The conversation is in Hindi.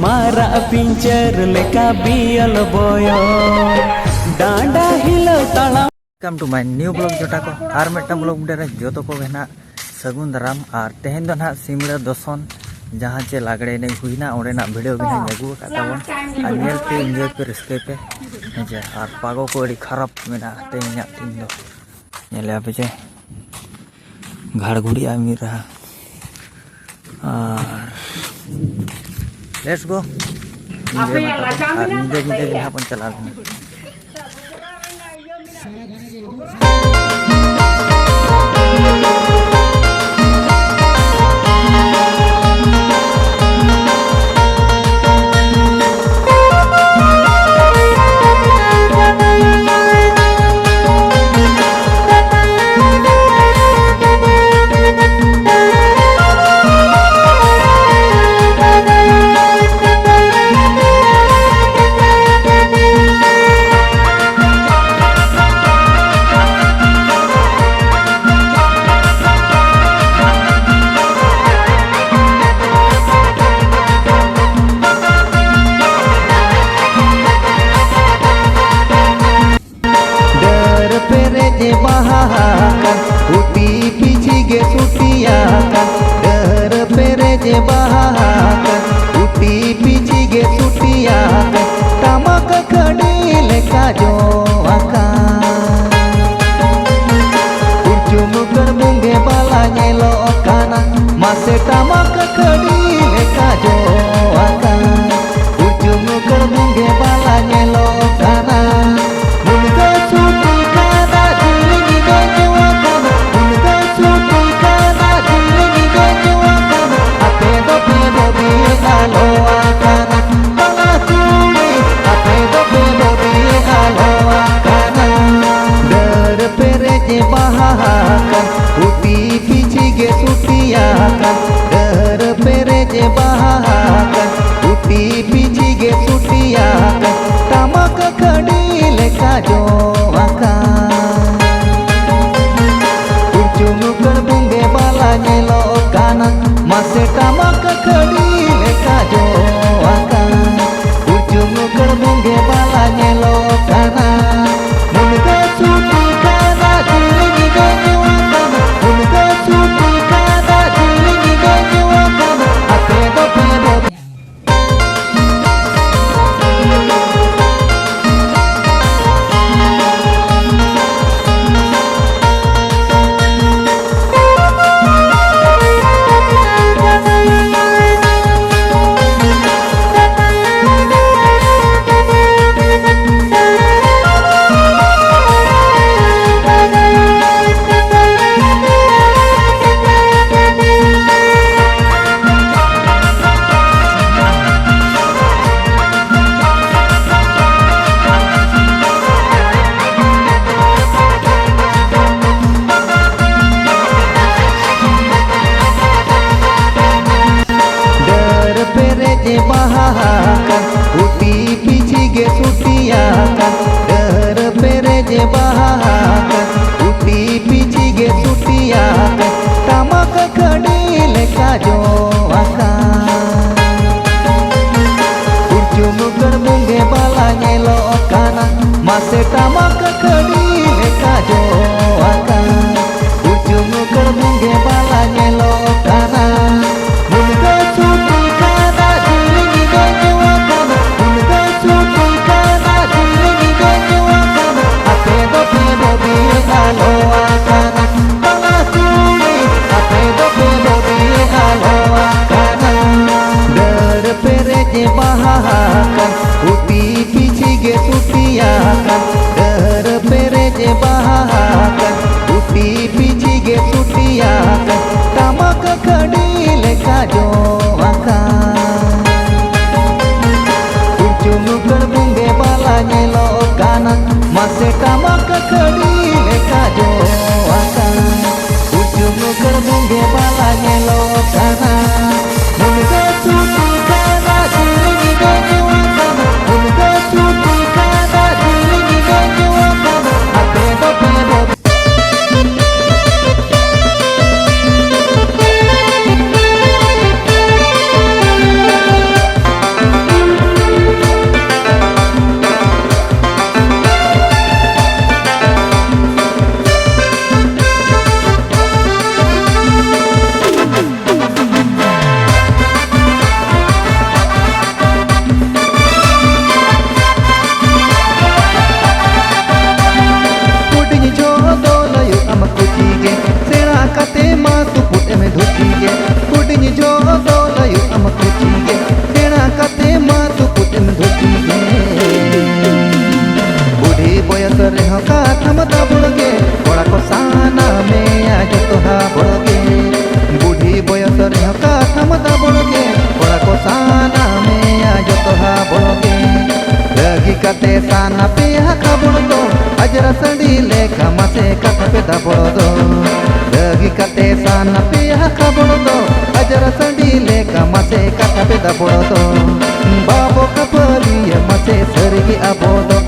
मारा पिंचर लेका बियल बोयो डांडा हिलो ताला। Welcome to my new blog जोटा को और मिट्टा ब्लॉग रे जो को ना सगुन दाराम और तेहन दो ना सिमला दर्शन जहाँ चे लागड़े नहीं हुई ना ओडेना वीडियो भी नहीं लगू काताबन और नेल पे एंजॉय पे रिस्के पे जे और पागो को अड़ी खराब मेना तेहना तीन दो नेले पे जे घाड़घुड़ी आ मिल रहा और लेट्स गो नीचे यहाँ पर चला लेना। उटी पीछे गे सुटिया डर पेरे जे बहाकर उटी पीछे गे सुटिया टमक खड़ी लेका जो आका उचुमुकर मुंगे बाला नेलो काना मासे टमक खड़ी लेका जो आका उचुमुकर मुंगे बाला नेलो काना उटी पीछे गे सुटिया डर पेरे जे बहाकर उटी पीछे गे सुटिया टमक खड़ी लेका जो आका उचुमुकर बुंगे बाला नेलो काना मासे टमक खड़ी लेका जो आका उचुमुकर बुंगे बाला नेलो काना मुनगा सुटी उटी पीछे गे सुटिया डर पेरे जे बहाकर उटी पीछे गे सुटिया टमक खड़ी लेका जो आका उचुमुकर मुंगे बाला नेलो काना मासे टमक खड़ी लेका जो आका उचुमुकर मुंगे बाला नेलो काना मुनगा सुटी उटी पीछे गे सुटिया डर पेरे जे बहाकर उटी पीछे गे सुटिया टमक खड़ी लेका जो आका उचुमुकर बुंगे बाला नेलो काना मासे टमक खड़ी लेका जो आका उचुमुकर बुंगे बाला नेलो काना मुनगा सुटी काना दिलनी गो मुनगा सुटी काना दिलनी गो आपे दो पेरो kate sana piha kabun do ajra sandi lekha mase kata pe dabolo do lagi kate sana piha kabun do ajra sandi lekha mase kata pe dabolo do babo kapali mase sargi abodo